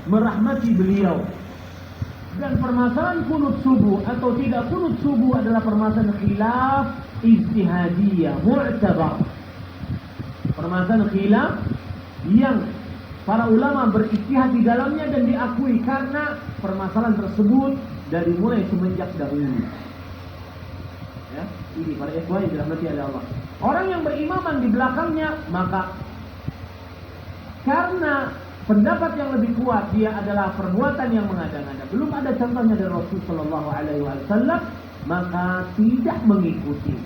merahmati beliau. Dan permasalahan kunut subuh atau tidak kunut subuh adalah permasalahan khilaf ijtihadiyah mu'tabar. Permasalahan khilaf yang para ulama berijtihad di dalamnya dan diakui karena permasalahan tersebut dari mulai semenjak dahulu. Ya, ini para ikhwan yang dirahmati oleh Allah. Orang yang berimaman di belakangnya, maka karena pendapat yang lebih kuat dia adalah perbuatan yang mengada-ngada, belum ada contohnya dari Rasul Shallallahu Alaihi Wasallam, maka tidak mengikuti.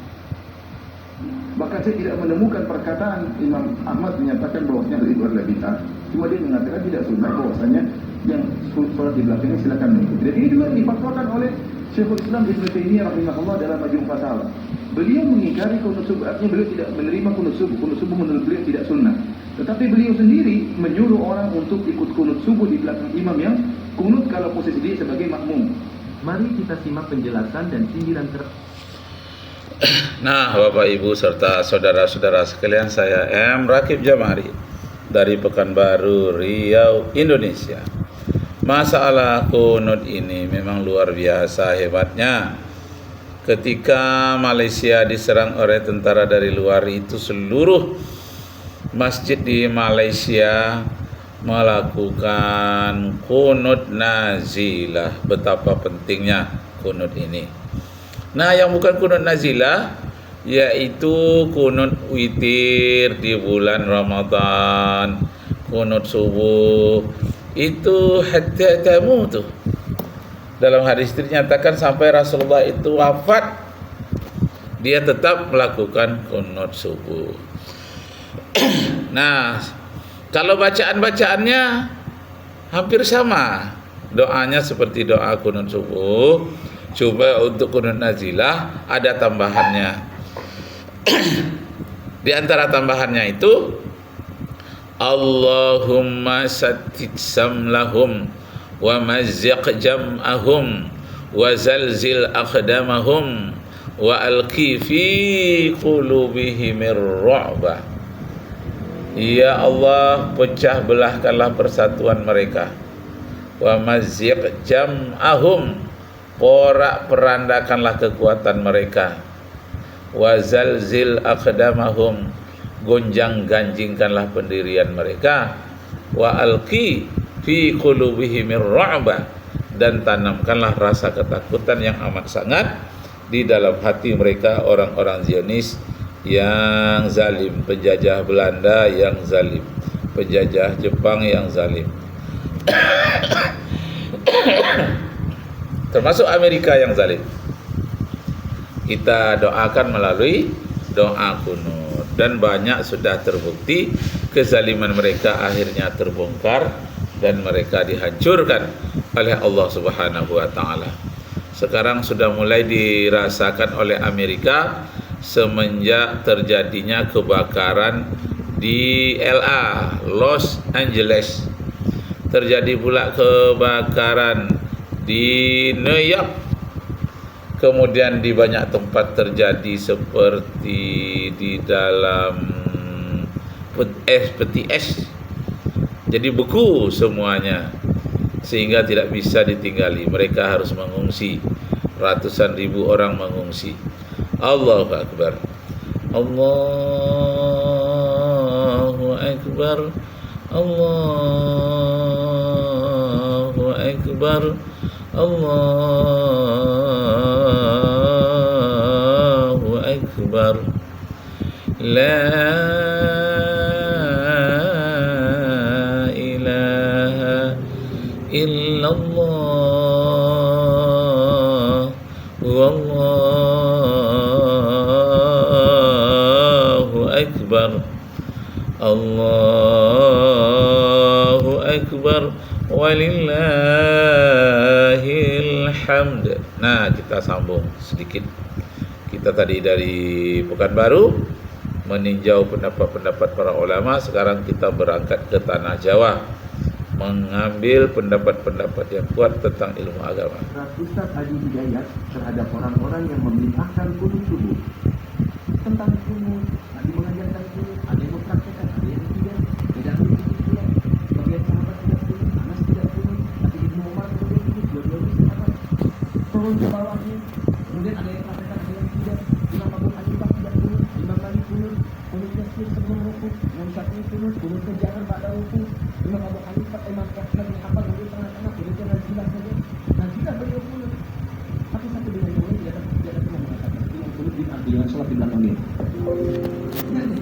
Bahkan saya tidak menemukan perkataan Imam Ahmad menyatakan bahwasanya itu adalah bid'ah. Cuma dia mengatakan tidak sunnah, bahwasanya yang sholat di belakangnya silakan mengikuti. Dan ini juga difatwakan oleh Syekhul Islam Ibnu Taimiyah rahimahullah dalam Majmu' Fatawa. Beliau mengingkari kunut subuh, artinya beliau tidak menerima kunut subuh. Kunut subuh menurut beliau tidak sunnah. Tetapi beliau sendiri menyuruh orang untuk ikut kunut subuh di belakang imam yang kunut kalau posisi dia sebagai makmum. Mari kita simak penjelasan dan sindiran Nah, Bapak Ibu serta saudara-saudara sekalian, saya M. Rakib Jamari dari Pekanbaru, Riau, Indonesia. Masalah kunut ini memang luar biasa hebatnya. Ketika Malaysia diserang oleh tentara dari luar, itu seluruh masjid di Malaysia melakukan kunut nazilah. Betapa pentingnya kunut ini. Nah, yang bukan kunut nazilah yaitu kunut witir di bulan Ramadan, kunut subuh, itu hatta tamutu. Dalam hadis dinyatakan sampai Rasulullah itu wafat, dia tetap melakukan kunut subuh. Nah, kalau bacaan-bacaannya hampir sama. Doanya seperti doa kunut subuh. Coba untuk kunut nazilah ada tambahannya. Di antara tambahannya itu Allahumma sattid samlahum wa mazziq jam'ahum wa zalzil aqdamahum wa alqi fi qulubihimir ru'ba. Ya Allah, pecah belahkanlah persatuan mereka. Wa mazziq jam'ahum, porak-perandakanlah kekuatan mereka. Wa zalzil aqdamahum, gonjang-ganjingkanlah pendirian mereka. Wa alqi fi qulubihimir ru'ba, dan tanamkanlah rasa ketakutan yang amat sangat di dalam hati mereka, orang-orang Zionis yang zalim, penjajah Belanda yang zalim, penjajah Jepang yang zalim. Termasuk Amerika yang zalim. Kita doakan melalui doa kunut, dan banyak sudah terbukti kezaliman mereka akhirnya terbongkar dan mereka dihancurkan oleh Allah Subhanahu wa taala. Sekarang sudah mulai dirasakan oleh Amerika semenjak terjadinya kebakaran di LA, Los Angeles. Terjadi pula kebakaran di New York, kemudian di banyak tempat terjadi seperti di dalam peti es, jadi beku semuanya sehingga tidak bisa ditinggali. Mereka harus mengungsi, ratusan ribu orang mengungsi. Allahu Akbar, Allahu Akbar, Allahu Akbar, Allahu Akbar. La ilaha illallah wallahu akbar, Allahu akbar, walillahil hamd. Nah, kita sambung sedikit. Kita tadi dari Pekanbaru meninjau pendapat-pendapat para ulama. Sekarang kita berangkat ke tanah Jawa, mengambil pendapat-pendapat yang kuat tentang ilmu agama. Ustaz Adi Hidayat terhadap orang-orang yang membid'ahkan kunut subuh. Tentang kunut, Adi mengajarkan kunut, ada yang mempraktekkan, ada yang tidak. Tidak begitu pula. Sebagian sahabat tidak kunut, Anas tidak turun ke bawahnya. Kemudian ada yang mengatakan ada yang tidak. Imam Abu Hanifah tidak kunut, Imam Malik kunut, kunutnya sebelum rukuk, Imam Syafi'i kunut, kunutnya jangan pada rukuk. Imam Abu Hanifah, Imam Ahmad bin Hanbal di tengah-tengah, kunutnya nazilah saja. Nazilah beliau kunut. Tapi satu dengan yang lain tidak ada pernah mengatakan Imam kunut bid'ah dengan sholat di belakang dia. Jadi,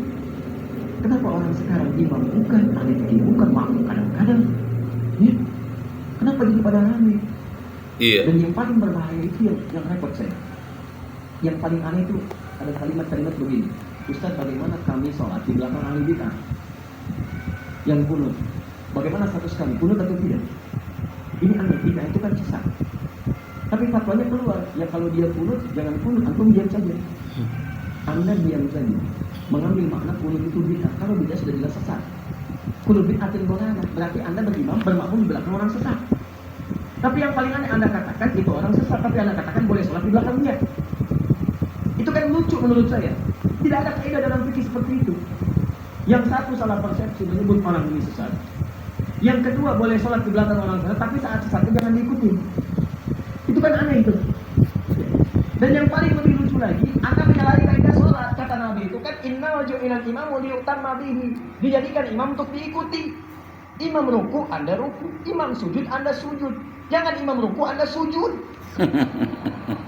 kenapa orang sekarang imam bukan ahli fikih, bukan makmum kadang-kadang? Ya, kenapa jadi pada rame? Iya. Dan yang paling berbahaya itu yang repot saya. Yang paling aneh itu ada kalimat-kalimat begini. Ustaz, bagaimana kami sholat di belakang ahli bid'ah yang kunut? Bagaimana status kami? Kunut atau tidak? Ini aneh, bid'ah itu kan sesat. Tapi fatwanya keluar, ya kalau dia kunut, jangan kunut, antum diam saja. Anda diam saja. Mengambil makna kunut itu bid'ah. Kalau bid'ah sudah jelas sesat. Kunut bid'atin dolana, berarti Anda berimam, bermakmum di belakang orang sesat. Tapi yang paling aneh Anda katakan itu orang sesat, tapi Anda katakan boleh sholat di belakang dia. Itu kan lucu menurut saya. Tidak ada kaidah dalam fikih seperti itu. Yang satu salah persepsi menyebut orang ini sesat. Yang kedua boleh sholat di belakang orang sesat, tapi saat sesatnya jangan diikuti. Itu kan aneh itu. Dan yang paling lebih lucu lagi, Anda menyalahi kaidah sholat. Kata Nabi itu kan inna waju'ilal imamu liyutamma bihi. Dijadikan imam untuk diikuti. Imam ruku, Anda ruku. Imam sujud, Anda sujud. Jangan imam ruku, Anda sujud.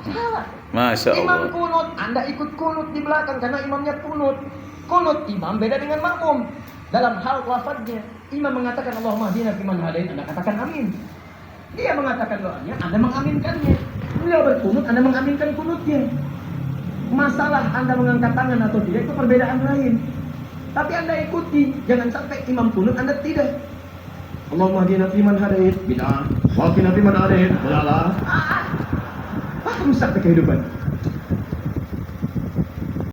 Salah. Masya Imam Allah. kunut, Anda ikut kunut di belakang karena imamnya kunut. Kunut imam beda dengan makmum. Dalam hal lafadznya, imam mengatakan Allahumma hdina fiman hadait, Anda katakan amin. Dia mengatakan doanya, Anda mengaminkannya. Beliau berkunut, Anda mengaminkan kunutnya. Masalah Anda mengangkat tangan atau tidak itu perbedaan lain. Tapi Anda ikuti, jangan sampai imam kunut Anda tidak. Allahumma hdina fiman hadait, bid'ah. Wa qina fiman hadait, bid'ah. Rusak kehidupan.